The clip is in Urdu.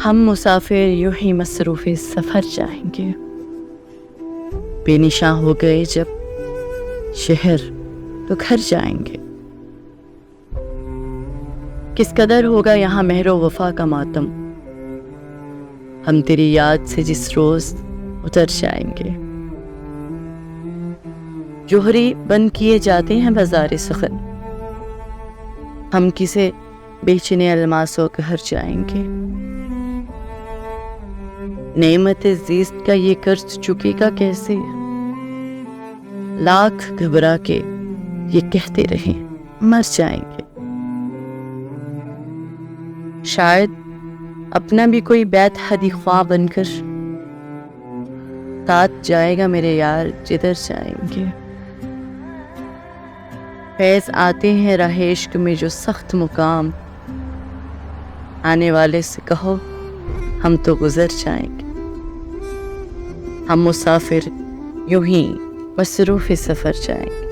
ہم مسافر یوں ہی مصروف سفر جائیں گے، بے نشاں ہو گئے جب شہر تو گھر جائیں گے۔ کس قدر ہوگا یہاں مہر و وفا کا ماتم، ہم تیری یاد سے جس روز اتر جائیں گے۔ جوہری بند کیے جاتے ہیں بازار سخن، ہم کسے بیچنے الماسوں کے گھر جائیں گے۔ نعمت زیست کا یہ قرض چکے گا کیسے، لاکھ گھبرا کے یہ کہتے رہیں مر جائیں گے۔ شاید اپنا بھی کوئی بیت حدی خواہ بن کر ساتھ جائے گا میرے یار جدھر جائیں گے۔ فیض آتے ہیں راہ عشق میں جو سخت مقام، آنے والے سے کہو ہم تو گزر جائیں گے۔ ہم مسافر یوں ہی مصروف سفر جائیں گے۔